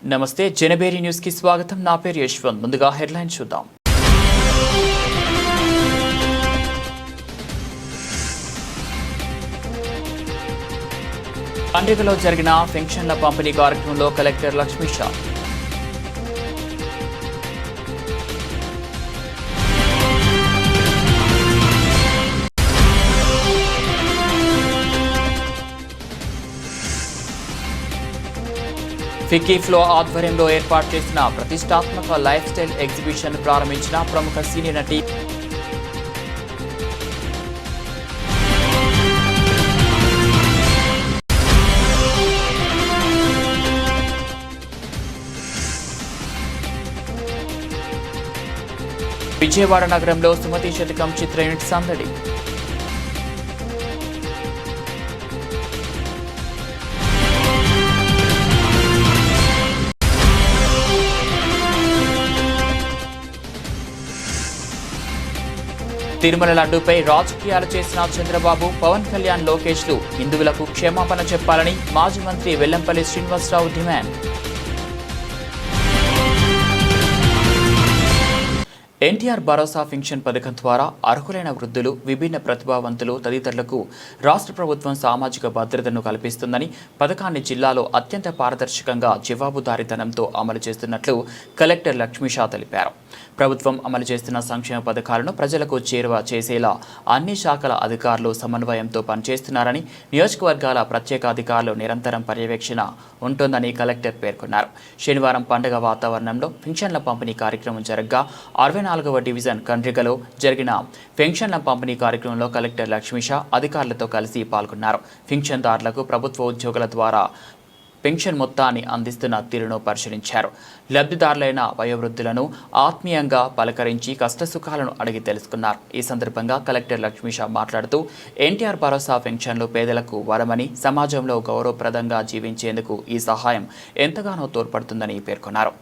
నమస్తే జనబేరి న్యూస్ కి స్వాగతం. నా పేరు యశ్వంత్. ముందుగా హెడ్లైన్స్ చూద్దాం. పండుగలో జరిగిన పెన్షన్ల పంపిణీ కార్యక్రమంలో కలెక్టర్ లక్ష్మీ షా. ఫిక్కీ ఫ్లో ఆధ్వర్యంలో ఏర్పాటు చేసిన ప్రతిష్టాత్మక లైఫ్ స్టైల్ ఎగ్జిబిషన్ ప్రారంభించిన ప్రముఖ సీనియర్ నటి విజయవాడ నగరంలో సుమతి శతకం చిత్ర యూనిట్ సందడి. తిరుమల లడ్డూపై రాజకీయాలు చేసిన చంద్రబాబు, పవన్ కళ్యాణ్, లోకేష్లు హిందువులకు క్షమాపణ చెప్పాలని మాజీ మంత్రి వెల్లంపల్లి శ్రీనివాసరావు డిమాండ్. ఎన్టీఆర్ భరోసా పెన్షన్ పథకం ద్వారా అర్హులైన వృద్ధులు, విభిన్న ప్రతిభావంతులు తదితరులకు రాష్ట్ర ప్రభుత్వం సామాజిక భద్రతను కల్పిస్తుందని, పథకాన్ని జిల్లాలో అత్యంత పారదర్శకంగా జవాబుదారీతనంతో అమలు చేస్తున్నట్లు కలెక్టర్ లక్ష్మీ షా తెలిపారు. ప్రభుత్వం అమలు చేస్తున్న సంక్షేమ పథకాలను ప్రజలకు చేరువ చేసేలా అన్ని శాఖల అధికారులు సమన్వయంతో పనిచేస్తున్నారని, నియోజకవర్గాల ప్రత్యేక అధికారులు నిరంతరం పర్యవేక్షణ ఉంటుందని కలెక్టర్ పేర్కొన్నారు. శనివారం పండుగ వాతావరణంలో పెన్షన్ల పంపిణీ కార్యక్రమం జరగ్గా 64వ డివిజన్ కండ్రిగలో జరిగిన పెన్షన్ల పంపిణీ కార్యక్రమంలో కలెక్టర్ లక్ష్మీ షా అధికారులతో కలిసి పాల్గొన్నారు. పెన్షన్దారులకు ప్రభుత్వ ఉద్యోగుల ద్వారా పెన్షన్ మొత్తాన్ని అందిస్తున్న తీరును పరిశీలించారు. లబ్ధిదారులైన వయోవృద్ధులను ఆత్మీయంగా పలకరించి కష్టసుఖాలను అడిగి తెలుసుకున్నారు. ఈ సందర్భంగా కలెక్టర్ లక్ష్మీ షా మాట్లాడుతూ ఎన్టీఆర్ భరోసా పెన్షన్లు పేదలకు వరమని, సమాజంలో గౌరవప్రదంగా జీవించేందుకు ఈ సహాయం ఎంతగానో తోడ్పడుతుందని పేర్కొన్నారు.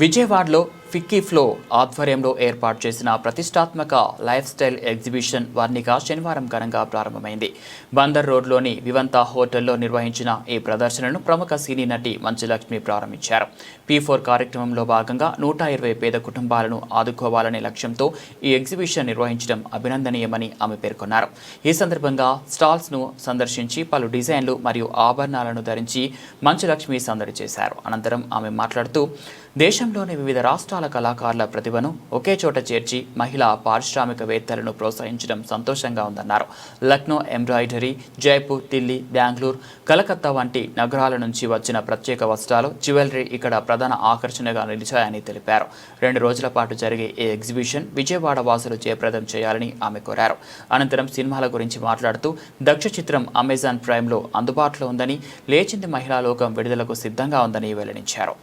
విజయవాడలో ఫిక్కీ ఫ్లో ఆధ్వర్యంలో ఏర్పాటు చేసిన ప్రతిష్టాత్మక లైఫ్ స్టైల్ ఎగ్జిబిషన్ వర్ణిక శనివారం ఘనంగా ప్రారంభమైంది. బందర్ రోడ్లోని వివంతా హోటల్లో నిర్వహించిన ఈ ప్రదర్శనను ప్రముఖ సినీ నటి మంచులక్ష్మి ప్రారంభించారు. P4 కార్యక్రమంలో భాగంగా 120 పేద కుటుంబాలను ఆదుకోవాలనే లక్ష్యంతో ఈ ఎగ్జిబిషన్ నిర్వహించడం అభినందనీయమని ఆమె పేర్కొన్నారు. ఈ సందర్భంగా స్టాల్స్ను సందర్శించి పలు డిజైన్లు మరియు ఆభరణాలను ధరించి మంచులక్ష్మి సందడి చేశారు. అనంతరం ఆమె మాట్లాడుతూ దేశంలోని వివిధ రాష్ట్రాల కళాకారుల ప్రతిభను ఒకే చోట చేర్చి మహిళా పారిశ్రామికవేత్తలను ప్రోత్సహించడం సంతోషంగా ఉందన్నారు. లక్నో ఎంబ్రాయిడరీ, జైపూర్, ఢిల్లీ, బెంగళూరు, కలకత్తా వంటి నగరాల నుంచి వచ్చిన ప్రత్యేక వస్త్రాలు, జ్యువెలరీ ఇక్కడ ప్రధాన ఆకర్షణగా నిలిచాయని తెలిపారు. 2 రోజుల పాటు జరిగే ఈ ఎగ్జిబిషన్ విజయవాడ వాసులు జయప్రదం చేయాలని ఆమె కోరారు. అనంతరం సినిమాల గురించి మాట్లాడుతూ దక్ష చిత్రం అమెజాన్ ప్రైమ్లో అందుబాటులో ఉందని, లేచింది మహిళా లోకం విడుదలకు సిద్ధంగా ఉందని వెల్లడించారు.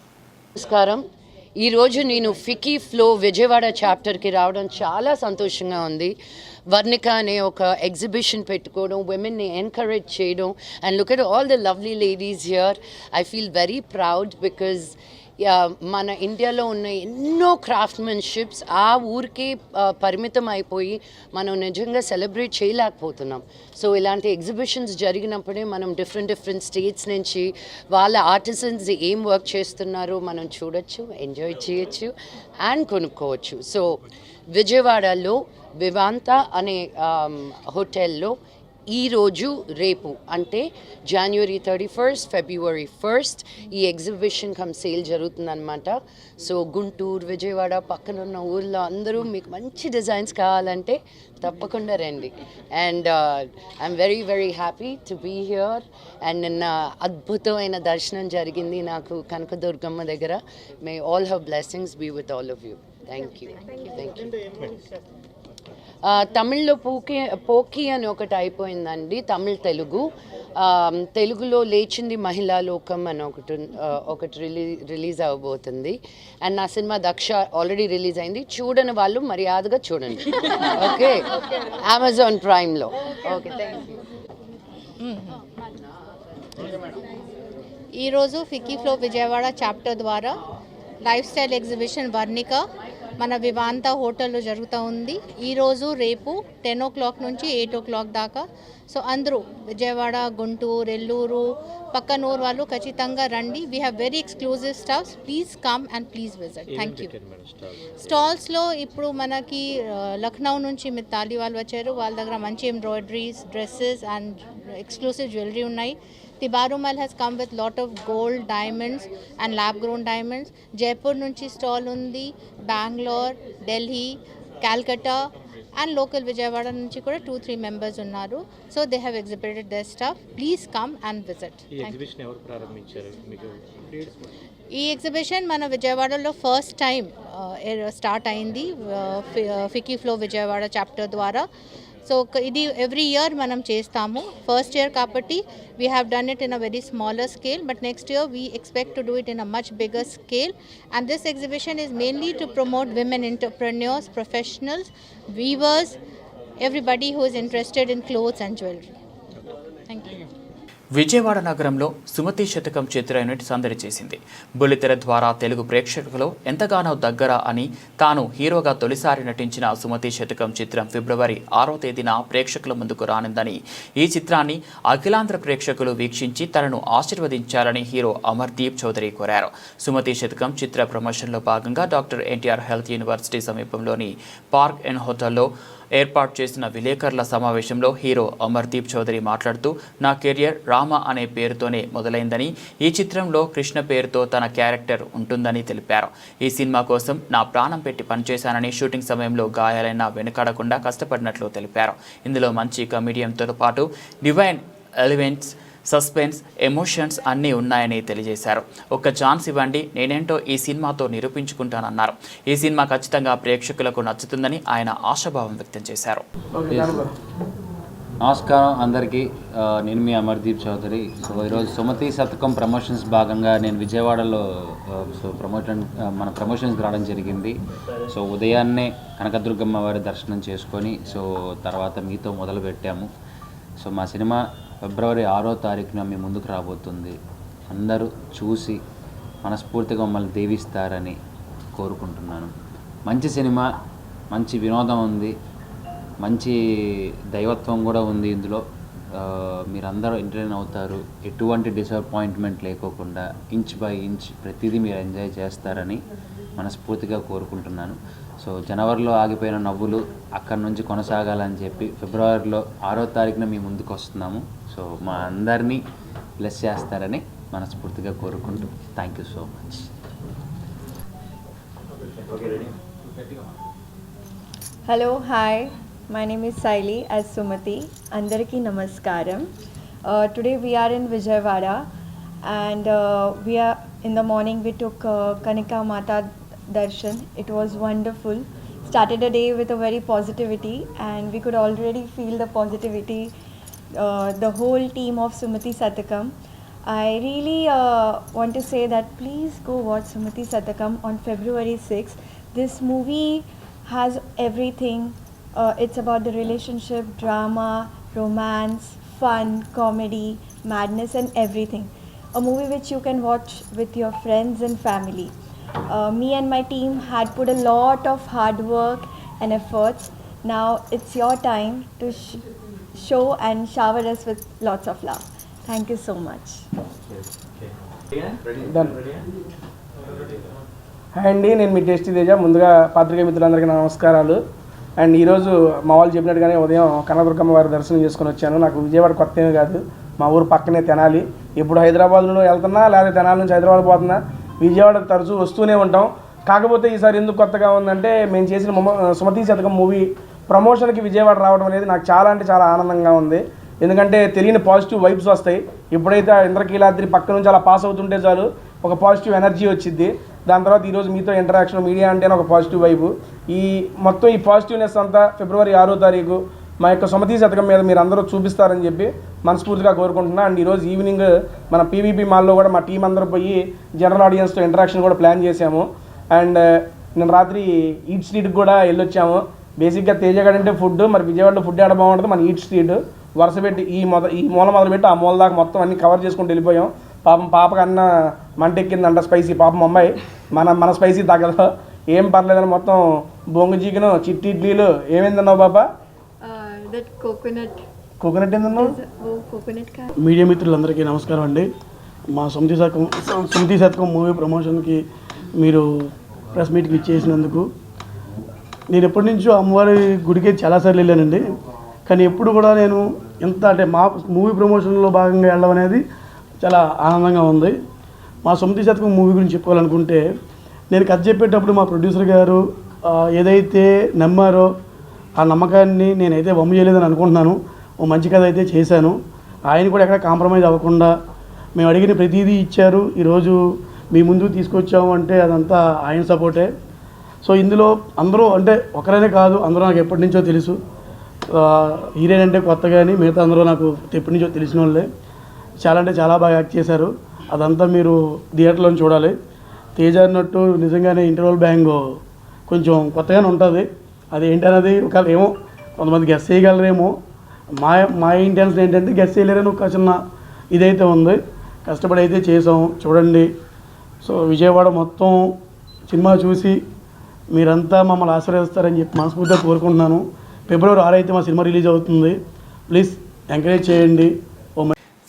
నమస్కారం. ఈరోజు నేను ఫిక్కీ ఫ్లో విజయవాడ చాప్టర్కి రావడం చాలా సంతోషంగా ఉంది. వర్ణిక అనే ఒక ఎగ్జిబిషన్ పెట్టుకోవడం, విమెన్ని ఎంకరేజ్ చేయడం, and look at all the lovely ladies here. I feel very proud because మన ఇండియాలో ఉన్న ఎన్నో క్రాఫ్ట్మెన్షిప్స్ ఆ ఊరికే పరిమితం అయిపోయి మనం నిజంగా సెలబ్రేట్ చేయలేకపోతున్నాం. సో ఇలాంటి ఎగ్జిబిషన్స్ జరిగినప్పుడే మనం డిఫరెంట్ స్టేట్స్ నుంచి వాళ్ళ ఆర్టిజన్స్ ఏం వర్క్ చేస్తున్నారో మనం చూడొచ్చు, ఎంజాయ్ చేయొచ్చు అండ్ కొనుక్కోవచ్చు. సో విజయవాడలో వివాంతా అనే హోటల్లో ఈరోజు రేపు అంటే January 31st, February 1st ఈ ఎగ్జిబిషన్ కమ్ సేల్ జరుగుతుందన్నమాట. సో గుంటూరు, విజయవాడ పక్కన ఉన్న ఊర్లో అందరూ మీకు మంచి డిజైన్స్ కావాలంటే తప్పకుండా రండి. And I'm very happy to be here. And నిన్న అద్భుతమైన దర్శనం జరిగింది నాకు కనకదుర్గమ్మ దగ్గర. May all her blessings be with all of you. Thank you. తమిళ్లో పోకి అని ఒకటి అయిపోయిందండి, తెలుగులో లేచింది మహిళా లోకం అని ఒకటి రిలీజ్ అవ్వబోతుంది. అండ్ నా సినిమా దక్ష ఆల్రెడీ రిలీజ్ అయింది. చూడని వాళ్ళు మర్యాదగా చూడండి. ఓకే, అమెజాన్ ప్రైమ్లో. Okay, thank you. ఈరోజు ఫిక్కీ ఫ్లో విజయవాడ చాప్టర్ ద్వారా లైఫ్ స్టైల్ ఎగ్జిబిషన్ వర్ణిక మన వివాంత హోటల్లో జరుగుతూ ఉంది. ఈరోజు రేపు 10 o'clock నుంచి 8 o'clock దాకా. సో అందరూ విజయవాడ, గుంటూరు, ఎల్లూరు, పక్కనూరు వాళ్ళు ఖచ్చితంగా రండి. We have very exclusive staffs. Please come and please visit. Thank you. స్టాల్స్లో ఇప్పుడు మనకి లక్నో నుంచి మిత్తాలి వాళ్ళు వచ్చారు. వాళ్ళ దగ్గర మంచి embroideries, dresses and exclusive jewellery ఉన్నాయి. Tibarumal has come with lot of gold, diamonds and lab grown diamonds. Jaipur nunchi stall undi, Bangalore, Delhi, Calcutta and local Vijayawada nunchi kuda 2-3 members unnaru. So they have exhibited their stuff. Please come and visit. ఈ exhibition ఎవరు ప్రారంభించారు? మీకు ఈ exhibition మన విజయవాడలో first time start అయింది FICCI FLO Vijayawada chapter ద్వారా. So ఇది ఎవ్రీ ఇయర్ మనం చేస్తాము. ఫస్ట్ ఇయర్ కాబట్టి we have done it in a very smaller scale, but next year we expect to do it in a much bigger scale. And this exhibition is mainly to promote women entrepreneurs, professionals, weavers, everybody who is interested in clothes and jewelry. Thank you. Vijayawada నగరంలో సుమతి శతకం చిత్ర unit సందడి చేసింది. బుల్లితెర ద్వారా తెలుగు ప్రేక్షకులు ఎంతగానో దగ్గర అని తాను హీరోగా తొలిసారి నటించిన సుమతి శతకం చిత్రం ఫిబ్రవరి 6వ తేదీన ప్రేక్షకుల ముందుకు రానుందని, ఈ చిత్రాన్ని అఖిలాంధ్ర ప్రేక్షకులు వీక్షించి తనను ఆశీర్వదించాలని హీరో అమర్దీప్ చౌదరి కోరారు. సుమతి శతకం చిత్ర ప్రమోషన్లో భాగంగా డాక్టర్ ఎన్టీఆర్ హెల్త్ యూనివర్సిటీ సమీపంలోని పార్క్ అండ్ హోటల్లో ఏర్పాటు చేసిన విలేకరుల సమావేశంలో హీరో అమర్దీప్ చౌదరి మాట్లాడుతూ, నా కెరియర్ రామ అనే పేరుతోనే మొదలైందని, ఈ చిత్రంలో కృష్ణ పేరుతో తన క్యారెక్టర్ ఉంటుందని తెలిపారు. ఈ సినిమా కోసం నా ప్రాణం పెట్టి పనిచేశానని, షూటింగ్ సమయంలో గాయాలైనా వెనుకాడకుండా కష్టపడినట్లు తెలిపారు. ఇందులో మంచి కమెడియన్తో పాటు డివైన్ ఎలిమెంట్స్, సస్పెన్స్, ఎమోషన్స్ అన్నీ ఉన్నాయని తెలియజేశారు. ఒక్క ఛాన్స్ ఇవ్వండి, నేనేంటో ఈ సినిమాతో నిరూపించుకుంటానన్నారు. ఈ సినిమా ఖచ్చితంగా ప్రేక్షకులకు నచ్చుతుందని ఆయన ఆశాభావం వ్యక్తం చేశారు. నమస్కారం అందరికీ, నేను మీ అమర్దీప్ చౌదరి. సో ఈరోజు సుమతి శతకం ప్రమోషన్స్ భాగంగా నేను విజయవాడలో మన ప్రమోషన్స్కి రావడం జరిగింది. సో ఉదయాన్నే కనకదుర్గమ్మ వారి దర్శనం చేసుకొని సో తర్వాత మీతో మొదలు పెట్టాము. సో మా సినిమా ఫిబ్రవరి 6వ తారీఖున మీ ముందుకు రాబోతుంది. అందరూ చూసి మనస్ఫూర్తిగా మమ్మల్ని దీవిస్తారని కోరుకుంటున్నాను. మంచి సినిమా, మంచి వినోదం ఉంది, మంచి దైవత్వం కూడా ఉంది. ఇందులో మీరందరూ ఎంటర్టైన్ అవుతారు. ఎటువంటి డిసప్పాయింట్మెంట్ లేకోకుండా ఇంచ్ బై ఇంచ్ ప్రతిదీ మీరు ఎంజాయ్ చేస్తారని మనస్ఫూర్తిగా కోరుకుంటున్నాను. సో జనవరిలో ఆగిపోయిన నవ్వులు అక్కడి నుంచి కొనసాగాలని చెప్పి ఫిబ్రవరిలో 6వ తారీఖున మీ ముందుకు వస్తున్నాము. సో మా అందరినీ బ్లెస్ చేస్తారని మనస్ఫూర్తిగా కోరుకుంటూ thank you so much. Hello, hi. My name is Saili as Sumati. Andariki namaskaram. Today we are in Vijayawada and we are in the morning we took Kanika Mata Darshan. It was wonderful. Started the day with a very positivity and we could already feel the positivity. The whole team of Sumati Satakam. I really want to say that please go watch Sumati Satakam on February 6th. This movie has everything. It's about the relationship, drama, romance, fun, comedy, madness and everything. A movie which you can watch with your friends and family. Me and my team had put a lot of hard work and efforts. Now it's your time to show and shower us with lots of love. Thank you so much. Hi అండి, నేను మీ tasty Teja. ముందుగా పాత్రికేయ మిత్రులందరికీ నమస్కారాలు. And ఈరోజు మా వాళ్ళు చెప్పినట్టుగానే ఉదయం కనకదుర్గమ్మ వారి దర్శనం చేసుకుని వచ్చాను. నాకు విజయవాడ కొత్త ఏమీ కాదు, మా ఊరు పక్కనే తెనాలి. ఎప్పుడు హైదరాబాద్లో వెళ్తున్నా లేదా తెనాలి నుంచి హైదరాబాద్ పోతున్నా విజయవాడకు తరచూ వస్తూనే ఉంటాం. కాకపోతే ఈసారి ఎందుకు కొత్తగా ఉందంటే, మేము చేసిన సుమతి శతకం మూవీ ప్రమోషన్కి విజయవాడ రావడం అనేది నాకు చాలా అంటే చాలా ఆనందంగా ఉంది. ఎందుకంటే తెలియని పాజిటివ్ వైబ్స్ వస్తాయి. ఎప్పుడైతే ఇంద్రకీలాద్రి పక్క నుంచి అలా పాస్ అవుతుంటే చాలు ఒక పాజిటివ్ ఎనర్జీ వచ్చింది. దాని తర్వాత ఈరోజు మీతో ఇంటరాక్షన్, మీడియా అంటేనే ఒక పాజిటివ్ వైబు. ఈ మొత్తం ఈ పాజిటివ్నెస్ అంతా ఫిబ్రవరి 6వ తారీఖు మా యొక్క సుమతి శతకం మీద మీరు అందరూ చూపిస్తారని చెప్పి మనస్ఫూర్తిగా కోరుకుంటున్నా. అండ్ ఈరోజు ఈవినింగ్ మన పీవీపీ మాల్లో కూడా మా టీం అందరూ పోయి జనరల్ ఆడియన్స్తో ఇంటరాక్షన్ కూడా ప్లాన్ చేశాము. అండ్ నేను రాత్రి ఈట్ స్ట్రీట్కి కూడా వెళ్ళొచ్చాము. బేసిక్గా తేజగాడ్ అంటే ఫుడ్, మరి విజయవాడలో ఫుడ్ ఆడ బాగుంటుంది. మన ఈట్ స్ట్రీట్ వరుస పెట్టి ఈ మూల మొదలుపెట్టి ఆ మూల దాకా మొత్తం అన్ని కవర్ చేసుకుంటూ వెళ్ళిపోయాం. పాపం పాపకు అన్న మంటెక్కిందంట స్పైసీ. పాపం అమ్మాయి మన స్పైసీ తగ్గదు. ఏం పర్లేదని మొత్తం బొంగు చికెను, చిట్టి ఇడ్లీలు ఏమేమి తిన్నావు బాబా? That coconut. కోకోనట్ ఏం తిన్నావు? Coconut ka. మీడియా మిత్రులందరికీ నమస్కారం అండి. మా సుమతి శతకం మూవీ ప్రమోషన్కి మీరు ప్రెస్ మీట్కి ఇచ్చేసినందుకు నేను ఎప్పటి నుంచో అమ్మవారి గుడికి చాలాసార్లు వెళ్ళానండి. కానీ ఎప్పుడు కూడా నేను ఎంత అంటే మా మూవీ ప్రమోషన్లో భాగంగా వెళ్ళడం అనేది చాలా ఆనందంగా ఉంది. మా సుమతి శతకం మూవీ గురించి చెప్పుకోవాలనుకుంటే నేను కథ చెప్పేటప్పుడు మా ప్రొడ్యూసర్ గారు ఏదైతే నమ్మారో ఆ నమ్మకాన్ని నేనైతే వమ్ము చేయలేదని అనుకుంటున్నాను. ఓ మంచి కథ అయితే చేశాను. ఆయన కూడా ఎక్కడ కాంప్రమైజ్ అవ్వకుండా మేము అడిగిన ప్రతిదీ ఇచ్చారు. ఈరోజు మీ ముందుకు తీసుకొచ్చాము అంటే అదంతా ఆయన సపోర్టే. సో ఇందులో అందరూ అంటే ఒకరైనా కాదు, అందరూ నాకు ఎప్పటి నుంచో తెలుసు. హీరోయిన్ అంటే కొత్త కానీ మిగతా అందరూ నాకు ఎప్పటి నుంచో తెలిసిన వాళ్ళే. చాలా అంటే చాలా బాగా యాక్ట్ చేశారు. అదంతా మీరు థియేటర్లో చూడాలి. తేజ అన్నట్టు నిజంగానే ఇంటర్వల్ బ్యాంగ్ కొంచెం కొత్తగానే ఉంటుంది. అది ఏంటనేది ఒక ఏమో కొంతమంది గెస్ చేయగలరేమో. మా ఇంటెన్షన్ ఏంటంటే గెస్ చేయలేరని ఒక చిన్న ఇదైతే ఉంది. కష్టపడి అయితే చేసాం, చూడండి. సో విజయవాడ మొత్తం సినిమా చూసి మీరంతా మమ్మల్ని ఆశీర్వదిస్తారని చెప్పి మనస్ఫూర్తిగా కోరుకుంటున్నాను. ఫిబ్రవరి 6 అయితే మా సినిమా రిలీజ్ అవుతుంది. ప్లీజ్ ఎంకరేజ్ చేయండి.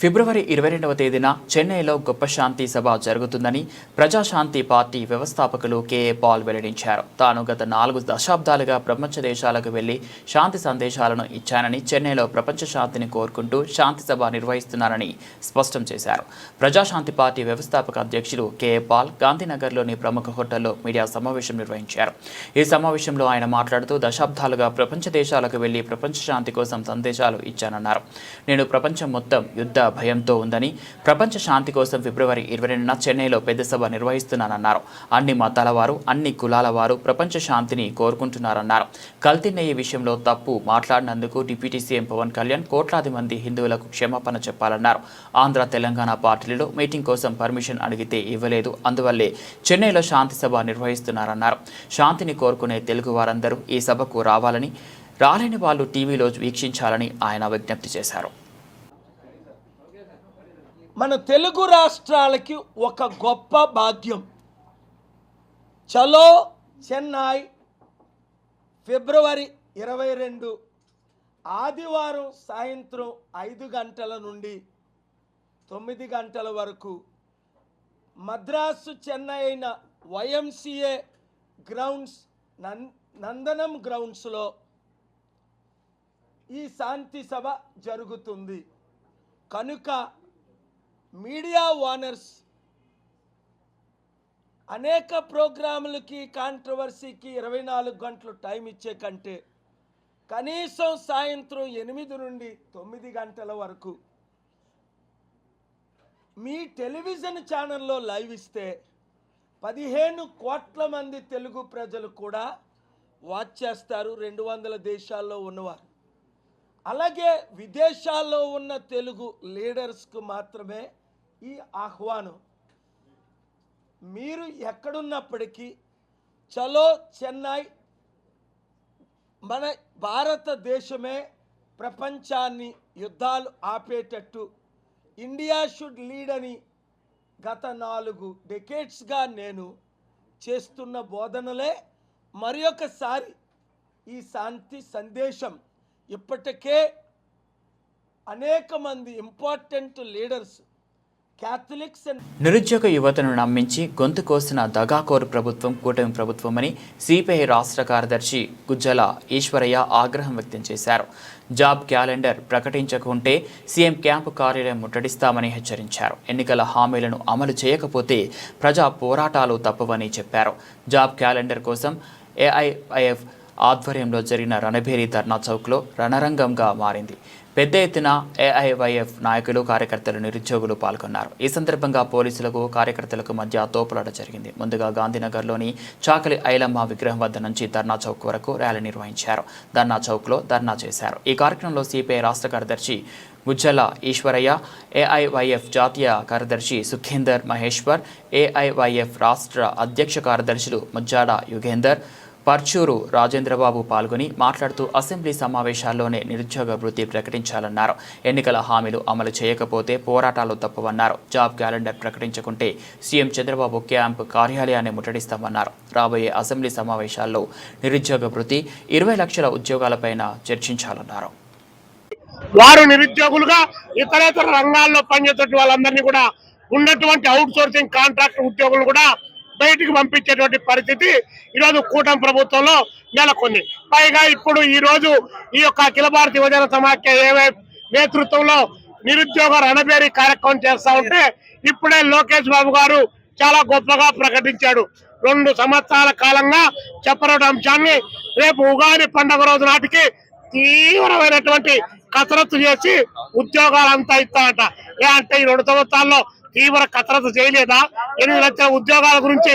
ఫిబ్రవరి 22వ తేదీన చెన్నైలో గొప్ప శాంతి సభ జరుగుతుందని ప్రజాశాంతి పార్టీ వ్యవస్థాపకులు కేఏ పాల్ వెల్లడించారు. తాను గత 4 దశాబ్దాలుగా ప్రపంచ దేశాలకు వెళ్లి శాంతి సందేశాలను ఇచ్చానని, చెన్నైలో ప్రపంచ శాంతిని కోరుకుంటూ శాంతి సభ నిర్వహిస్తున్నారని స్పష్టం చేశారు. ప్రజాశాంతి పార్టీ వ్యవస్థాపక అధ్యక్షులు కేఏ పాల్ గాంధీనగర్లోని ప్రముఖ హోటల్లో మీడియా సమావేశం నిర్వహించారు. ఈ సమావేశంలో ఆయన మాట్లాడుతూ దశాబ్దాలుగా ప్రపంచ దేశాలకు వెళ్లి ప్రపంచ శాంతి కోసం సందేశాలు ఇచ్చానన్నారు. నేను ప్రపంచం మొత్తం యుద్ధ భయంతో ఉందని, ప్రపంచ శాంతి కోసం ఫిబ్రవరి 22న చెన్నైలో పెద్ద సభ నిర్వహిస్తున్నానన్నారు. అన్ని మతాల వారు, అన్ని కులాల వారు ప్రపంచ శాంతిని కోరుకుంటున్నారన్నారు. కల్తీ నెయ్యి విషయంలో తప్పు మాట్లాడినందుకు డిప్యూటీ సీఎం పవన్ కళ్యాణ్ కోట్లాది మంది హిందువులకు క్షమాపణ చెప్పాలన్నారు. ఆంధ్ర, తెలంగాణ పార్టీలలో మీటింగ్ కోసం పర్మిషన్ అడిగితే ఇవ్వలేదు. అందువల్లే చెన్నైలో శాంతి సభ నిర్వహిస్తున్నారన్నారు. శాంతిని కోరుకునే తెలుగు వారందరూ ఈ సభకు రావాలని, రాలేని వాళ్ళు టీవీలో వీక్షించాలని ఆయన విజ్ఞప్తి చేశారు. మన తెలుగు రాష్ట్రాలకి ఒక గొప్ప భాగ్యం. చలో చెన్నై ఫిబ్రవరి 22 ఆదివారం సాయంత్రం 5 గంటల నుండి 9 గంటల వరకు మద్రాసు చెన్నై అయిన YMCA గ్రౌండ్స్ నందనం గ్రౌండ్స్లో ఈ శాంతి సభ జరుగుతుంది. కనుక మీడియా ఓనర్స్ అనేక ప్రోగ్రాములకి, కాంట్రవర్సీకి 24 గంటలు టైం ఇచ్చే కంటే కనీసం సాయంత్రం 8 నుండి 9 గంటల వరకు మీ టెలివిజన్ ఛానల్లో లైవ్ ఇస్తే 15 కోట్ల మంది తెలుగు ప్రజలు కూడా వాచ్ చేస్తారు, 200 దేశాల్లో ఉన్నవారు. అలాగే విదేశాల్లో ఉన్న తెలుగు లీడర్స్కు మాత్రమే ఈ ఆహ్వానం. మీరు ఎక్కడున్నప్పటికీ చలో చెన్నై, మన భారతదేశమే ప్రపంచాన్ని యుద్ధాలు ఆపేటట్టు ఇండియా షుడ్ లీడ్ అని గత 4 డెకేడ్స్గా నేను చేస్తున్న బోధనలే మరొకసారి ఈ శాంతి సందేశం. ఇప్పటికే అనేక మంది ఇంపార్టెంట్ లీడర్స్, క్యాథలిక్స్ నిరుద్యోగ యువతను నమ్మించి గొంతు కోసిన దగాకోరు ప్రభుత్వం కూటమి ప్రభుత్వమని సిపిఐ రాష్ట్ర కార్యదర్శి గుజ్జల ఈశ్వరయ్య ఆగ్రహం వ్యక్తం చేశారు. జాబ్ క్యాలెండర్ ప్రకటించకుంటే సీఎం క్యాంపు కార్యాలయం ముట్టడిస్తామని హెచ్చరించారు. ఎన్నికల హామీలను అమలు చేయకపోతే ప్రజా పోరాటాలు తప్పవని చెప్పారు. జాబ్ క్యాలెండర్ కోసం ఏఐవైఎఫ్ ఆధ్వర్యంలో జరిగిన రణభేరి ధర్నా చౌక్లో రణరంగంగా మారింది. పెద్ద ఎత్తున ఏఐవైఎఫ్ నాయకులు, కార్యకర్తలు, నిరుద్యోగులు పాల్గొన్నారు. ఈ సందర్భంగా పోలీసులకు, కార్యకర్తలకు మధ్య తోపులాట జరిగింది. ముందుగా గాంధీనగర్లోని చాకలి ఐలమ్మ విగ్రహం వద్ద నుంచి ధర్నా చౌక్ వరకు ర్యాలీ నిర్వహించారు. ధర్నా చౌక్లో ధర్నా చేశారు. ఈ కార్యక్రమంలో సిపిఐ రాష్ట్ర కార్యదర్శి గుజ్జల ఈశ్వరయ్య, ఏఐవైఎఫ్ జాతీయ కార్యదర్శి సుఖేందర్ మహేశ్వర్, ఏఐవైఎఫ్ రాష్ట్ర అధ్యక్ష కార్యదర్శులు ముజ్జాడ యుగేందర్, పర్చూరు రాజేంద్రబాబు పాల్గొని మాట్లాడుతూ అసెంబ్లీ సమావేశాల్లోనే నిరుద్యోగ వృత్తి ప్రకటించాలన్నారు. ఎన్నికల హామీలు అమలు చేయకపోతే పోరాటాలు తప్పవన్నారు. జాబ్ క్యాలెండర్ ప్రకటించకుంటే సీఎం చంద్రబాబు క్యాంప్ కార్యాలయాన్ని ముట్టడిస్తామన్నారు. రాబోయే అసెంబ్లీ సమావేశాల్లో నిరుద్యోగ వృత్తి 20 లక్షల ఉద్యోగాలపైన చర్చించాలన్నారు. వారు నిరుద్యోగులుగా ఇతరేతర రంగాల్లో పనిచేసే వాళ్ళందరినీ కూడా ఉన్నటువంటి అవుట్ సోర్సింగ్ కాంట్రాక్ట్ ఉద్యోగులు కూడా బయటికి పంపించేటువంటి పరిస్థితి ఈరోజు కూటమి ప్రభుత్వంలో నెలకొంది. పైగా ఇప్పుడు ఈ రోజు ఈ యొక్క అఖిల భారత యువజన సమాఖ్య నేతృత్వంలో నిరుద్యోగ రణబేరీ కార్యక్రమం చేస్తా ఉంటే ఇప్పుడే లోకేష్ బాబు గారు చాలా గొప్పగా ప్రకటించాడు. 2 సంవత్సరాల కాలంగా చెప్పని అంశాన్ని రేపు ఉగాది పండుగ రోజు నాటికి తీవ్రమైనటువంటి కసరత్తు చేసి ఉద్యోగాలంతా ఇస్తారట. అంటే ఈ 2 సంవత్సరాల్లో తీవ్ర కసరత్తు చేయలేదా? 8 లక్షల ఉద్యోగాల గురించి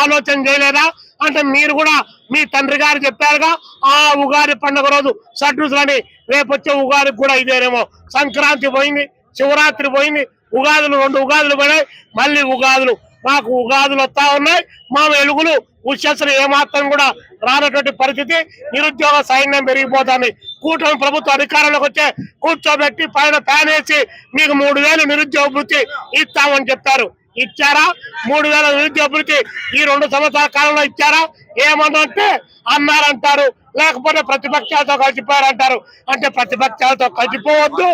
ఆలోచన చేయలేదా? అంటే మీరు కూడా మీ తండ్రి గారు చెప్పారుగా, ఆ ఉగాది పండుగ రోజు షడ్రుచులని, రేపు వచ్చే ఉగాదికి కూడా ఇదేనేమో. సంక్రాంతి పోయింది, శివరాత్రి పోయింది, ఉగాదులు 2 ఉగాదులు పోయినాయి, మళ్ళీ ఉగాదులు. మాకు ఉగాదులు వస్తా ఉన్నాయి, మా వెలుగులు ఉషస్సులు ఏమాత్రం కూడా రానటువంటి పరిస్థితి. నిరుద్యోగ సైన్యం పెరిగిపోతుంది. కూటమి ప్రభుత్వం అధికారంలోకి వచ్చే కూర్చోబెట్టి పైన ఫ్యాన్ వేసి మీకు 3000 నిరుద్యోగ వృత్తి ఇస్తామని చెప్పారు. ఇచ్చారా? 3000 నిరుద్యోగ వృత్తి ఈ 2 సంవత్సరాల కాలంలో ఇచ్చారా? ఏమన్నంటే అన్నారంటారు, లేకపోతే ప్రతిపక్షాలతో కలిసిపోయారంటారు. అంటే ప్రతిపక్షాలతో కలిసిపోవద్దు,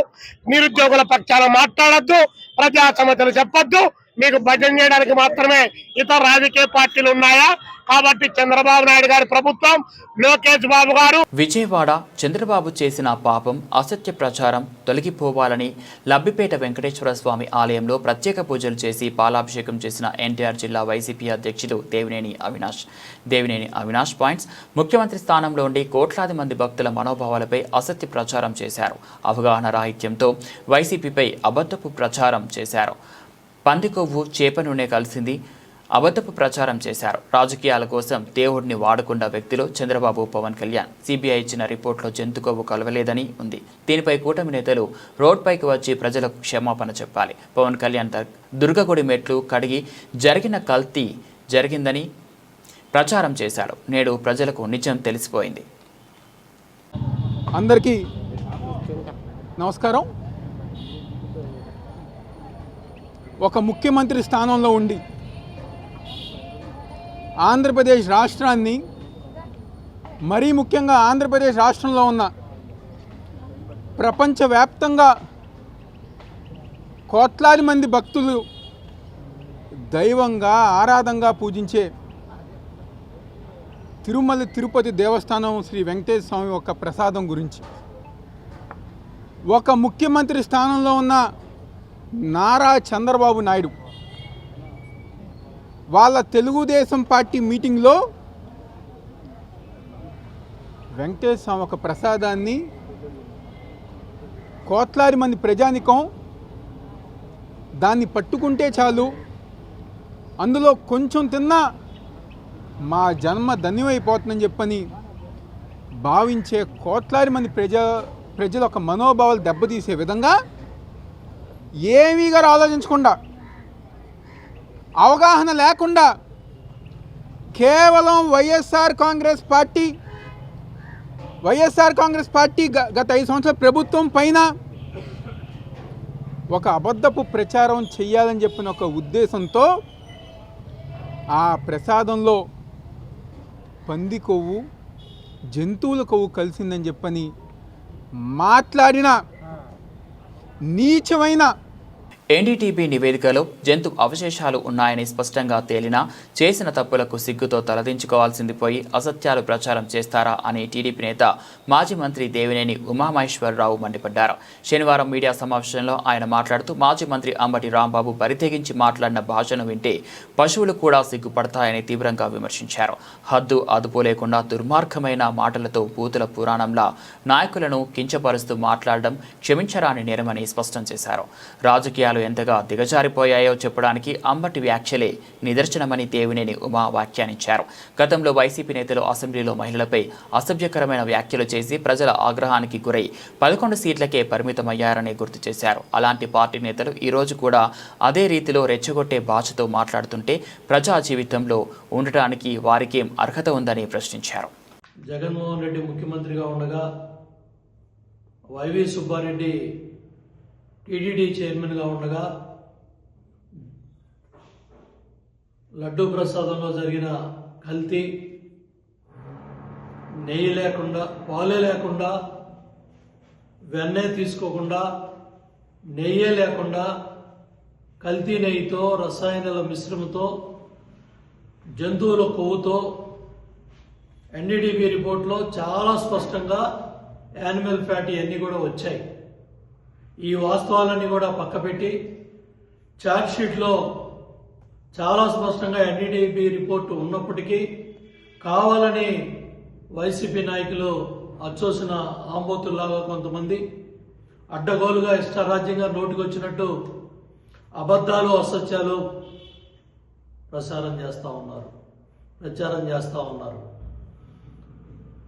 నిరుద్యోగుల పక్షాన మాట్లాడద్దు, ప్రజా సమస్యలు చెప్పొద్దు. మీకు భజన చేయడానికి మాత్రమే ఇతర రాజకీయ పార్టీలు ఉన్నాయా? కాబట్టి చంద్రబాబు నాయుడు గారి ప్రభుత్వం, లోకేష్ బాబు గారు. విజయవాడ చంద్రబాబు చేసిన పాపం అసత్య ప్రచారం తొలగిపోవాలని లబ్బిపేట వెంకటేశ్వర స్వామి ఆలయంలో ప్రత్యేక పూజలు చేసి పాలాభిషేకం చేసిన ఎన్టీఆర్ జిల్లా వైసీపీ అధ్యక్షుడు దేవినేని అవినాష్ పాయింట్స్ ముఖ్యమంత్రి స్థానంలో ఉండి కోట్లాది మంది భక్తుల మనోభావాలపై అసత్య ప్రచారం చేశారు. అవగాహన రాహిత్యంతో వైసీపీపై అబద్ధపు ప్రచారం చేశారు. పంది కొవ్వు చేప నూనె కలిసింది అబద్ధపు ప్రచారం చేశారు. రాజకీయాల కోసం దేవుడిని వాడుకున్న వ్యక్తులు చంద్రబాబు, పవన్ కళ్యాణ్. సిబిఐ ఇచ్చిన రిపోర్టులో జంతు కొవ్వు కలవలేదని ఉంది. దీనిపై కూటమి నేతలు రోడ్పైకి వచ్చి ప్రజలకు క్షమాపణ చెప్పాలి. పవన్ కళ్యాణ్ దుర్గగుడి మెట్లు కడిగి జరిగిన కల్తీ జరిగిందని ప్రచారం చేశారు. నేడు ప్రజలకు నిజం తెలిసిపోయింది. అందరికీ నమస్కారం. ఒక ముఖ్యమంత్రి స్థానంలో ఉండి ఆంధ్రప్రదేశ్ రాష్ట్రాన్ని, మరీ ముఖ్యంగా ఆంధ్రప్రదేశ్ రాష్ట్రంలో ఉన్న ప్రపంచవ్యాప్తంగా కోట్లాది మంది భక్తులు దైవంగా ఆరాధనగా పూజించే తిరుమల తిరుపతి దేవస్థానం శ్రీ వెంకటేశ్వర స్వామి ఒక ప్రసాదం గురించి ఒక ముఖ్యమంత్రి స్థానంలో ఉన్న నారా చంద్రబాబు నాయుడు వాళ్ళ తెలుగుదేశం పార్టీ మీటింగ్లో వెంకటేశ్వర స్వామి ఒక ప్రసాదాన్ని కోట్లాది మంది ప్రజానికం దాన్ని పట్టుకుంటే చాలు, అందులో కొంచెం తిన్నా మా జన్మ ధన్యమైపోతుందని చెప్పని భావించే కోట్లాది మంది ప్రజల ఒక మనోభావాలు దెబ్బతీసే విధంగా ఏమీ గారు ఆలోచించకుండా, అవగాహన లేకుండా కేవలం వైఎస్ఆర్ కాంగ్రెస్ పార్టీ గత 5 సంవత్సరాల ప్రభుత్వం పైన ఒక అబద్ధపు ప్రచారం చెయ్యాలని చెప్పిన ఒక ఉద్దేశంతో ఆ ప్రసాదంలో పంది కొవ్వు, జంతువుల కొవ్వు కలిసిందని చెప్పని మాట్లాడిన నీచమైన ఎన్డీటీవీ నివేదికలో జంతు అవశేషాలు ఉన్నాయని స్పష్టంగా తేలినా చేసిన తప్పులకు సిగ్గుతో తలదించుకోవాల్సింది పోయి అసత్యాలు ప్రచారం చేస్తారా అని టీడీపీ నేత మాజీ మంత్రి దేవినేని ఉమామహేశ్వరరావు మండిపడ్డారు. శనివారం మీడియా సమావేశంలో ఆయన మాట్లాడుతూ మాజీ మంత్రి అంబటి రాంబాబు పరితెగించి మాట్లాడిన భాషను వింటే పశువులు కూడా సిగ్గుపడతాయని తీవ్రంగా విమర్శించారు. హద్దు అదుపు లేకుండా దుర్మార్గమైన మాటలతో బూతుల పురాణంలా నాయకులను కించపరుస్తూ మాట్లాడడం క్షమించరాని నేరమని స్పష్టం చేశారు. రాజకీయాలు రాజకీయాలు ఎంతగా దిగజారిపోయాయో చెప్పడానికి అంబటి వ్యాఖ్యలే నిదర్శనమని దేవినేని ఉమా వ్యాఖ్యానించారు. గతంలో వైసీపీ నేతలు అసెంబ్లీలో మహిళలపై అసభ్యకరమైన వ్యాఖ్యలు చేసి ప్రజల ఆగ్రహానికి గురై 11 సీట్లకే పరిమితమయ్యారని గుర్తు చేశారు. అలాంటి పార్టీ నేతలు ఈరోజు కూడా అదే రీతిలో రెచ్చగొట్టే భాషతో మాట్లాడుతుంటే ప్రజా జీవితంలో ఉండటానికి వారికేం అర్హత ఉందని ప్రశ్నించారు. జగన్మోహన్ రెడ్డి ముఖ్యమంత్రిగా ఉండగా వైవి సుబ్బారెడ్డి టీటీడీ చైర్మన్గా ఉండగా లడ్డూ ప్రసాదంలో జరిగిన కల్తీ, నెయ్యి లేకుండా, పాలే లేకుండా, వెన్నె తీసుకోకుండా, నెయ్యే లేకుండా కల్తీ నెయ్యితో, రసాయనాల మిశ్రమంతో, జంతువుల కొవ్వుతో ఎన్డీడీబీ రిపోర్ట్లో చాలా స్పష్టంగా యానిమల్ ఫ్యాట్ ఇవన్నీ కూడా వచ్చాయి. ఈ వాస్తవాలన్నీ కూడా పక్కపెట్టి ఛార్జ్షీట్లో చాలా స్పష్టంగా ఎన్డీడీబీ రిపోర్టు ఉన్నప్పటికీ కావాలని వైసీపీ నాయకులు అచ్చోసిన ఆంబోతుల్లాగా కొంతమంది అడ్డగోలుగా ఇష్టారాజ్యంగా నోటికొచ్చినట్టు అబద్ధాలు, అసత్యాలు ప్రచారం చేస్తూ ఉన్నారు.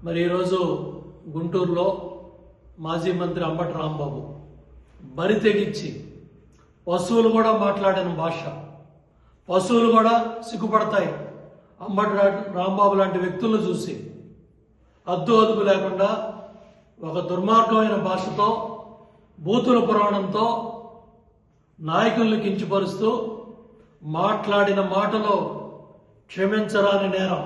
మరి ఈరోజు గుంటూరులో మాజీ మంత్రి అంబటి రాంబాబు బరి తెగించి పశువులు కూడా మాట్లాడిన భాష, పశువులు కూడా సిగ్గుపడతాయి అంబటి రాంబాబు లాంటి వ్యక్తులను చూసి. అద్దు అదుపు లేకుండా ఒక దుర్మార్గమైన భాషతో, బూతుల పురాణంతో నాయకులను కించపరుస్తూ మాట్లాడిన మాటలో క్షమించరాని నేరం.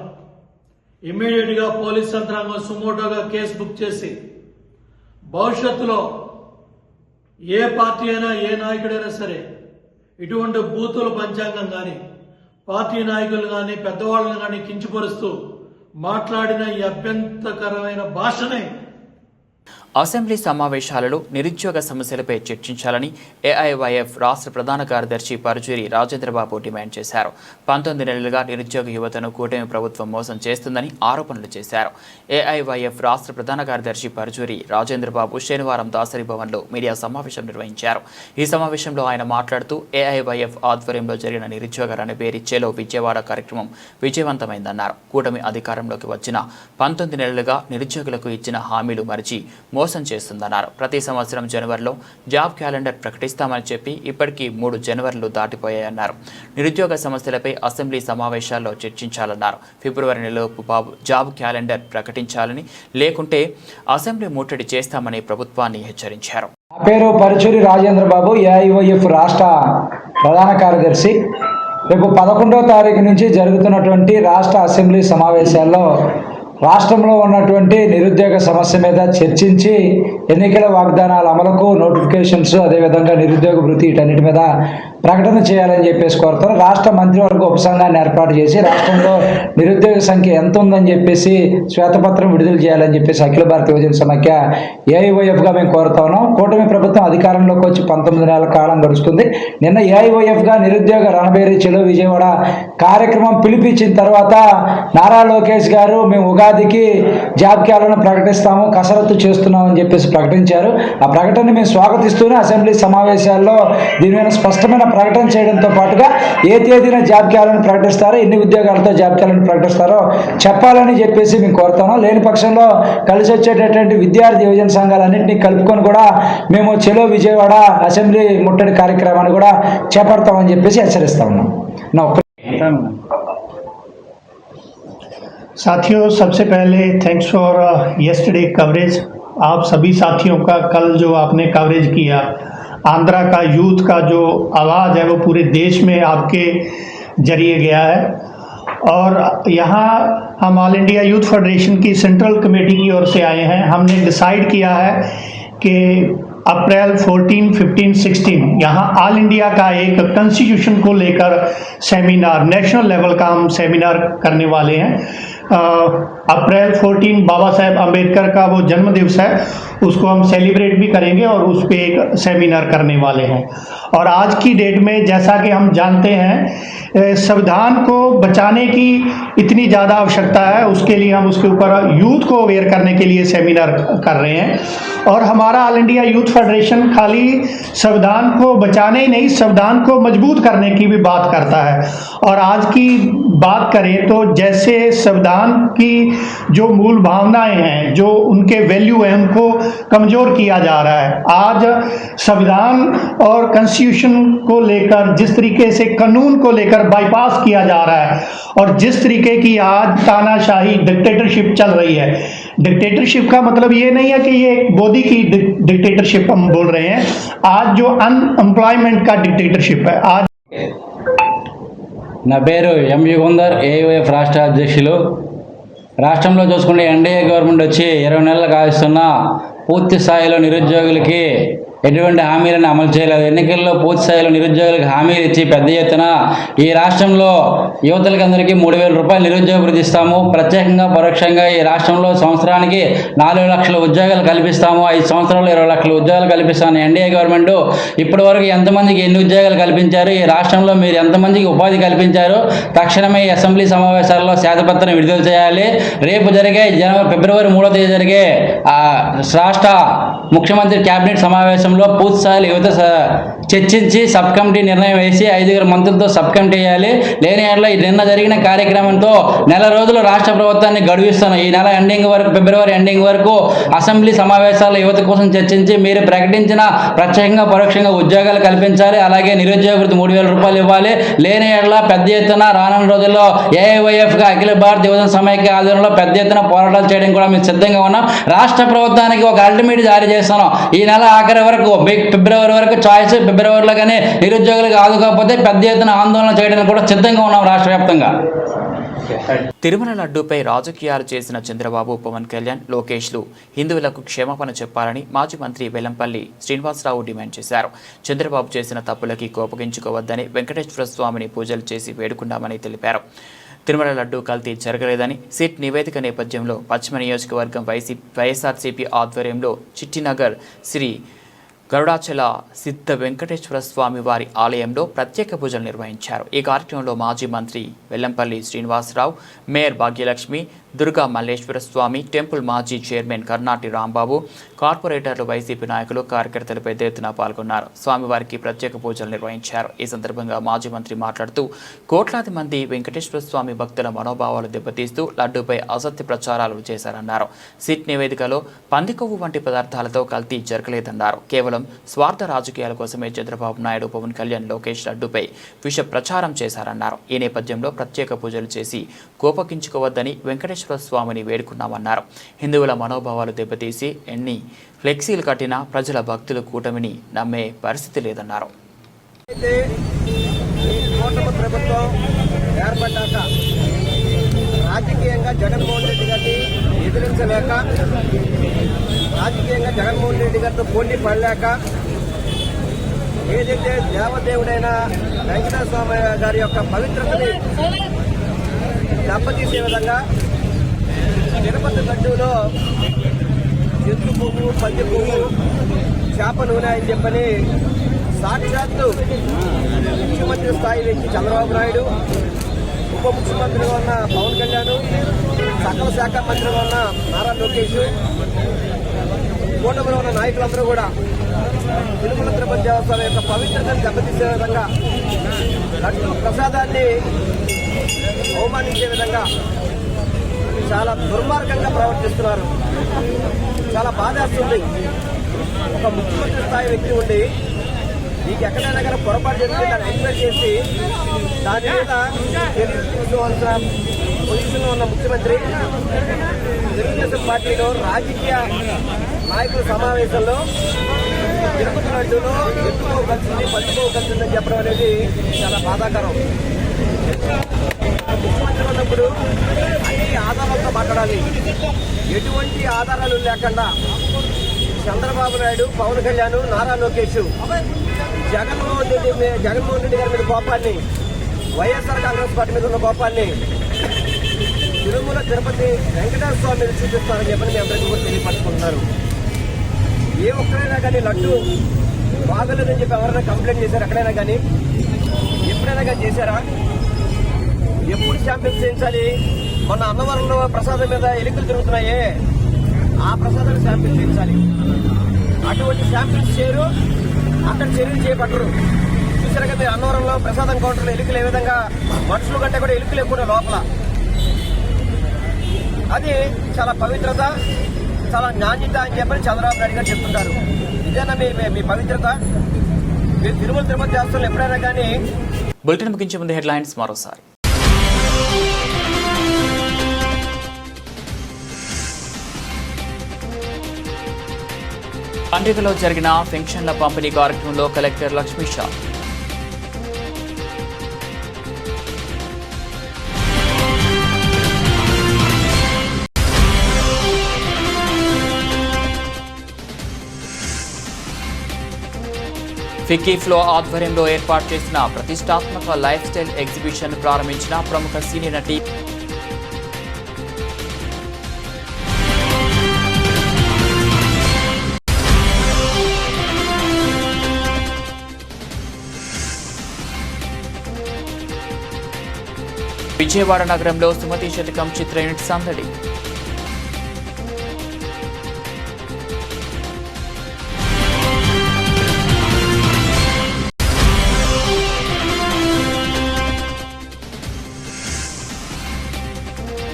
ఇమ్మీడియట్గా పోలీస్ యంత్రాంగం సుమోటోగా కేసు బుక్ చేసి భవిష్యత్తులో ఏ పార్టీ అయినా, ఏ నాయకుడైనా సరే ఇటువంటి బూతుల పంచాంగం కానీ, పార్టీ నాయకులు కానీ, పెద్దవాళ్ళని కానీ కించపరుస్తూ మాట్లాడిన ఈ అభ్యంతరకరమైన భాషనే అసెంబ్లీ సమావేశాలలో నిరుద్యోగ సమస్యలపై చర్చించాలని ఏఐవైఎఫ్ రాష్ట్ర ప్రధాన కార్యదర్శి పరుచూరి రాజేంద్రబాబు డిమాండ్ చేశారు. 19 నెలలుగా నిరుద్యోగ యువతను కూటమి ప్రభుత్వం మోసం చేస్తుందని ఆరోపణలు చేశారు. ఏఐవైఎఫ్ రాష్ట్ర ప్రధాన కార్యదర్శి పరుచూరి రాజేంద్రబాబు శనివారం దాసరి భవన్లో మీడియా సమావేశం నిర్వహించారు. ఈ సమావేశంలో ఆయన మాట్లాడుతూ ఏఐవైఎఫ్ ఆధ్వర్యంలో జరిగిన నిరుద్యోగ రణబేరి చెలో విజయవాడ కార్యక్రమం విజయవంతమైందన్నారు. కూటమి అధికారంలోకి వచ్చిన 19 నెలలుగా నిరుద్యోగులకు ఇచ్చిన హామీలు మరిచి మోసం చేస్తుందన్నారు. ప్రతి సంవత్సరం జనవరిలో జాబ్ క్యాలెండర్ ప్రకటిస్తామని చెప్పి ఇప్పటికీ 3 జనవరిలు దాటిపోయాయన్నారు. నిరుద్యోగ సమస్యలపై అసెంబ్లీ సమావేశాల్లో చర్చించాలన్నారు. ఫిబ్రవరి నెలలోపు జాబ్ క్యాలెండర్ ప్రకటించాలని, లేకుంటే అసెంబ్లీ ముట్టడి చేస్తామని ప్రభుత్వాన్ని హెచ్చరించారు. నా పేరు పరుచూరి రాజేంద్రబాబు, ఏఐవైఎఫ్ రాష్ట్ర ప్రధాన కార్యదర్శి. రేపు 11వ తారీఖు నుంచి జరుగుతున్నటువంటి రాష్ట్ర అసెంబ్లీ సమావేశాల్లో రాష్ట్రంలో ఉన్నటువంటి నిరుద్యోగ సమస్య మీద చర్చించి ఎన్నికల వాగ్దానాల అమలుకు నోటిఫికేషన్స్, అదేవిధంగా నిరుద్యోగ వృత్తి, వీటన్నిటి మీద ప్రకటన చేయాలని చెప్పేసి కోరుతారు. రాష్ట్ర మంత్రివర్గ ఉపసంఘాన్ని ఏర్పాటు చేసి రాష్ట్రంలో నిరుద్యోగ సంఖ్య ఎంత ఉందని చెప్పేసి శ్వేతపత్రం విడుదల చేయాలని చెప్పేసి అఖిల భారత యువజన సమాఖ్య ఏఐవైఎఫ్గా మేము కోరుతా ఉన్నాం. కూటమి ప్రభుత్వం అధికారంలోకి వచ్చి 19 నెలల కాలం గడుస్తుంది. నిన్న ఏఐవైఎఫ్గా నిరుద్యోగ రణబేరి చెలో విజయవాడ కార్యక్రమం పిలిపించిన తర్వాత నారా లోకేష్ గారు మేము ఉగాదికి జాబ్ క్యాలెండర్ ప్రకటిస్తాము, కసరత్తు చేస్తున్నామని చెప్పేసి ప్రకటించారు. ఆ ప్రకటనని మేము స్వాగతిస్తూనే అసెంబ్లీ సమావేశాల్లో దీని మీద స్పష్టమైన ప్రకటన చేయడంతో పాటుగా ఏ తేదీన జాబ్ క్యాలెండర్ ప్రకటిస్తారో, ఎన్ని ఉద్యోగాలతో జాబ్ క్యాలెండర్ ప్రకటిస్తారో చెప్పాలని చెప్పేసి మేము కోరుతాము. లేని పక్షంలో కలిసి వచ్చేటటువంటి విద్యార్థి యువజన సంఘాలన్నింటినీ కలుపుకొని కూడా మేము చెలో విజయవాడ అసెంబ్లీ ముట్టడి కార్యక్రమాన్ని కూడా చేపడతామని చెప్పేసి హెచ్చరిస్తా ఉన్నాం. साथियों, सबसे पहले थैंक्स फॉर यस्टरडे कवरेज. आप सभी साथियों का कल जो आपने कवरेज किया, आंध्रा का यूथ का जो आवाज़ है वो पूरे देश में आपके जरिए गया है. और यहाँ हम ऑल इंडिया यूथ फेडरेशन की सेंट्रल कमेटी की ओर से आए हैं. हमने डिसाइड किया है कि अप्रैल 14, 15, 16 यहाँ ऑल इंडिया का एक कॉन्स्टिट्यूशन को लेकर सेमिनार, नेशनल लेवल का हम सेमिनार करने वाले हैं. अप्रैल 14 बाबा साहेब अम्बेडकर का वो जन्म दिवस है, उसको हम सेलिब्रेट भी करेंगे और उस पर एक सेमिनार करने वाले हैं। और आज की डेट में जैसा कि हम जानते हैं संविधान को बचाने की इतनी ज़्यादा आवश्यकता है, उसके लिए हम उसके ऊपर यूथ को अवेयर करने के लिए सेमिनार कर रहे हैं। और हमारा ऑल इंडिया यूथ फेडरेशन खाली संविधान को बचाने ही नहीं, संविधान को मजबूत करने की भी बात करता है। और आज की बात करें तो जैसे संविधान की जो मूल भावनाएं हैं, जो उनके वैल्यू हैं, उनको कमज़ोर किया जा रहा है। आज संविधान और कॉन्स्टिट्यूशन को लेकर जिस तरीके से कानून को लेकर बाईपास किया जा रहा है और जिस तरीके की आज तानाशाही डिक्टेटरशिप चल रही है, डिक्टेटरशिप का मतलब ये नहीं है कि ये मोदी की डिक्टेटरशिप हम बोल रहे हैं, आज जो अनएम्प्लॉयमेंट का डिक्टेटरशिप है। आज నా పేరు ఎం యుగంధర్, ఏఐవైఎఫ్ రాష్ట్ర అధ్యక్షులు. రాష్ట్రంలో చూసుకుంటే ఎన్డీఏ గవర్నమెంట్ వచ్చి 20 నెలలు కాస్తున్నా పూర్తి స్థాయిలో నిరుద్యోగులకి ఎటువంటి హామీలను అమలు చేయలేదు. ఎన్నికల్లో పూర్తి స్థాయిలో నిరుద్యోగులకు హామీలు ఇచ్చి పెద్ద ఎత్తున ఈ రాష్ట్రంలో యువతలకి అందరికీ 3,000 రూపాయలు నిరుద్యోగ వృత్తి ఇస్తాము, ప్రత్యేకంగా పరోక్షంగా ఈ రాష్ట్రంలో సంవత్సరానికి 4 లక్షల ఉద్యోగాలు కల్పిస్తాము, 5 సంవత్సరాల్లో 20 లక్షల ఉద్యోగాలు కల్పిస్తాను ఎన్డీఏ గవర్నమెంట్ ఇప్పటి వరకు ఎంతమందికి ఎన్ని ఉద్యోగాలు కల్పించారు, ఈ రాష్ట్రంలో మీరు ఎంతమందికి ఉపాధి కల్పించారు, తక్షణమే ఈ అసెంబ్లీ సమావేశాల్లో శ్వేతపత్రం విడుదల చేయాలి. రేపు జరిగే ఫిబ్రవరి 3వ తేదీ జరిగే రాష్ట్ర ముఖ్యమంత్రి కేబినెట్ సమావేశంలో పూర్తి స్థాయిలో యువత చర్చించి సబ్ కమిటీ నిర్ణయం వేసి 5 మంత్రులతో సబ్ కమిటీ వేయాలి. లేని ఏళ్ళ నిన్న జరిగిన కార్యక్రమంతో నెల రోజులు రాష్ట్ర ప్రభుత్వాన్ని గడువిస్తాను. ఈ నెల ఎండింగ్ వరకు, ఫిబ్రవరి ఎండింగ్ వరకు అసెంబ్లీ సమావేశాల్లో యువత కోసం చర్చించి మీరు ప్రకటించిన ప్రత్యేకంగా పరోక్షంగా ఉద్యోగాలు కల్పించాలి. అలాగే నిరుద్యోగ వృత్తి 3,000 రూపాయలు ఇవ్వాలి. లేని ఏళ్ళ పెద్ద ఎత్తున రానున్న రోజుల్లో ఏఐవైఎఫ్గా అఖిల భారత యువజన సమైక్య ఆధ్వర్యంలో పెద్ద ఎత్తున పోరాటాలు చేయడం కూడా మేము సిద్ధంగా ఉన్నాం. రాష్ట్ర ప్రభుత్వానికి ఒక అల్టిమేట్ జారీ చేస్తున్నాం. ఈ నెల ఆఖరి వరకు, ఫిబ్రవరి వరకు చాయిస్, ఫిబ్రవరిలో కానీ నిరుద్యోగులకు ఆదుకోకపోతే పెద్ద ఎత్తున ఆందోళన చేయడానికి కూడా సిద్ధంగా ఉన్నాం రాష్ట్ర వ్యాప్తంగా. తిరుమల లడ్డూపై రాజకీయాలు చేసిన చంద్రబాబు, పవన్ కళ్యాణ్, లోకేష్లు హిందువులకు క్షమాపణ చెప్పాలని మాజీ మంత్రి వెల్లంపల్లి శ్రీనివాసరావు డిమాండ్ చేశారు. చంద్రబాబు చేసిన తప్పులకి కోపగించుకోవద్దని, వెంకటేశ్వర స్వామిని పూజలు చేసి వేడుకున్నామని తెలిపారు. తిరుమల లడ్డూ కల్తీ జరగలేదని, సిట్ నివేదిక నేపథ్యంలో పశ్చిమ నియోజకవర్గం వైఎస్ఆర్సీపీ ఆధ్వర్యంలో చిట్టినగర్ శ్రీ గరుడాచల సిద్ధ వెంకటేశ్వర స్వామి వారి ఆలయంలో ప్రత్యేక పూజలు నిర్వహించారు. ఈ కార్యక్రమంలో మాజీ మంత్రి వెల్లంపల్లి శ్రీనివాసరావు, మేయర్ భాగ్యలక్ష్మి, దుర్గా మల్లేశ్వర స్వామి టెంపుల్ మాజీ చైర్మన్ కర్నాటి రాంబాబు, కార్పొరేటర్లు, వైసీపీ నాయకులు, కార్యకర్తలు పెద్ద ఎత్తున పాల్గొన్నారు. స్వామివారికి ప్రత్యేక పూజలు నిర్వహించారు. ఈ సందర్భంగా మాజీ మంత్రి మాట్లాడుతూ కోట్లాది మంది వెంకటేశ్వర స్వామి భక్తుల మనోభావాలు దెబ్బతీస్తూ లడ్డూపై అసత్య ప్రచారాలు చేశారన్నారు. సిట్ నివేదికలో పందికొవ్వు వంటి పదార్థాలతో కల్తీ జరగలేదన్నారు. కేవలం స్వార్థ రాజకీయాల కోసమే చంద్రబాబు నాయుడు, పవన్ కళ్యాణ్, లోకేష్ లడ్డూపై విష ప్రచారం చేశారన్నారు. ఈ నేపథ్యంలో ప్రత్యేక పూజలు చేసి కోపగించుకోవద్దని వెంకటేశ్వర స్వామిని వేడుకున్నామన్నారు. హిందువుల మనోభావాలు దెబ్బతీసి ఎన్ని ఫ్లెక్సీలు కట్టినా ప్రజల భక్తుల కూటమిని నమ్మే పరిస్థితి లేదన్నారు. ప్రభుత్వం ఏర్పడ్డాక రాజకీయంగా జగన్మోహన్ రెడ్డి గారిని ఎదిరించలేక, రాజకీయంగా జగన్మోహన్ రెడ్డి గారితో పోటీ పడలేక, ఏదైతే దేవదేవుడైన వెంకటేశ్వర స్వామి గారి యొక్క పవిత్రతని దెబ్బతీసే విధంగా తిరుపతి లడ్డూలో ఎత్తు పువ్వు, పంది పువ్వు, చేప నూనె అని చెప్పని సాక్షాత్తు ముఖ్యమంత్రి స్థాయి వ్యక్తి చంద్రబాబు నాయుడు, ఉప ముఖ్యమంత్రిగా ఉన్న పవన్ కళ్యాణ్, సకల శాఖ మంత్రిగా ఉన్న నారా లోకేష్, కూటమిలో ఉన్న నాయకులందరూ కూడా తిరుమల తిరుపతి దేవస్థానం యొక్క పవిత్రతను దెబ్బతీసే విధంగా, లడ్డూ ప్రసాదాన్ని అవమానించే విధంగా చాలా దుర్మార్గంగా ప్రవర్తిస్తున్నారు. చాలా బాధేస్తుంది. ఒక ముఖ్యమంత్రి స్థాయి వ్యక్తి ఉండి మీకు ఎక్కడైనా కానీ పొరపాటు జరిగితే దాన్ని ఎంక్వైరీ చేసి దాని మీద తీసుకోవాల్సిన పొజిషన్లో ఉన్న ముఖ్యమంత్రి తెలుగుదేశం పార్టీలో రాజకీయ నాయకుల సమావేశంలో తిరుపతి లడ్డూలో ఎక్కువ కలిసింది, పట్టుకో కలిసిందని చెప్పడం అనేది చాలా బాధాకరం. ముఖ్యమంత్రి ఉన్నప్పుడు అన్ని ఆధారాలతో మాట్లాడాలి. ఎటువంటి ఆధారాలు లేకుండా చంద్రబాబు నాయుడు, పవన్ కళ్యాణ్, నారా లోకేష్ జగన్మోహన్ రెడ్డి గారి మీద కోపాన్ని, వైఎస్ఆర్ కాంగ్రెస్ పార్టీ మీద ఉన్న కోపాన్ని తిరుమల తిరుపతి వెంకటేశ్వర స్వామిని చూపిస్తారని చెప్పని మీ అందరికీ కూడా తెలియపరుచుకుంటున్నారు. ఏ ఒక్కరైనా కానీ లడ్డు బాగలేదని చెప్పి ఎవరైనా కంప్లైంట్ చేశారు ఎక్కడైనా కానీ? ఎప్పుడైనా కానీ చేశారా? ఎప్పుడు శాంపిల్స్ చేయించాలి? మన అన్నవరంలో ప్రసాదం మీద ఎలుకలు తిరుగుతున్నాయే, ఆ ప్రసాదాన్ని శాంపిల్స్ చేయించాలి. అటువంటి శాంపిల్స్ చేయరు, అక్కడ చర్యలు చేపట్టరు. చూసారుగా మీరు అన్నవరంలో ప్రసాదం కౌంటర్లో ఎలుకలు ఏ విధంగా మనుషుల కంటే కూడా ఎలుకలు ఎక్కువ లోపల. అది చాలా పవిత్రత, చాలా నాణ్యత అని చెప్పని చంద్రబాబు నాయుడు గారు చెప్తుంటారు. ఇదేనా మీ పవిత్రత? మీరు తిరుమల తిరుపతి దేవస్థానంలో ఎప్పుడైనా కానీ. బులెటిన్ ముగించే ముందు హెడ్లైన్స్ మరోసారి. పండుగలో జరిగిన పెన్షన్ల పంపిణీ కార్యక్రమంలో కలెక్టర్ లక్ష్మీ షా. ఫిక్కీ ఫ్లో ఆధ్వర్యంలో ఏర్పాటు చేసిన ప్రతిష్టాత్మక లైఫ్ స్టైల్ ఎగ్జిబిషన్ ప్రారంభించిన ప్రముఖ సినీ నటి విజయవాడ నగరంలో సుమతి శతకం చిత్ర యూనిట్ సందడి.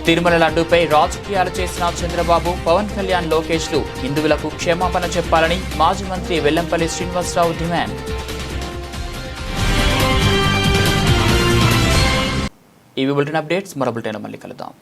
తిరుమల లడ్డూపై రాజకీయాలు చేసిన చంద్రబాబు, పవన్ కళ్యాణ్, లోకేష్లు హిందువులకు క్షమాపణ చెప్పాలని మాజీ మంత్రి వెల్లంపల్లి శ్రీనివాసరావు డిమాండ్. ఇవి బులెటిన్ అప్డేట్స్. మరో బులెటిన్లో మళ్ళీ కలుద్దాం.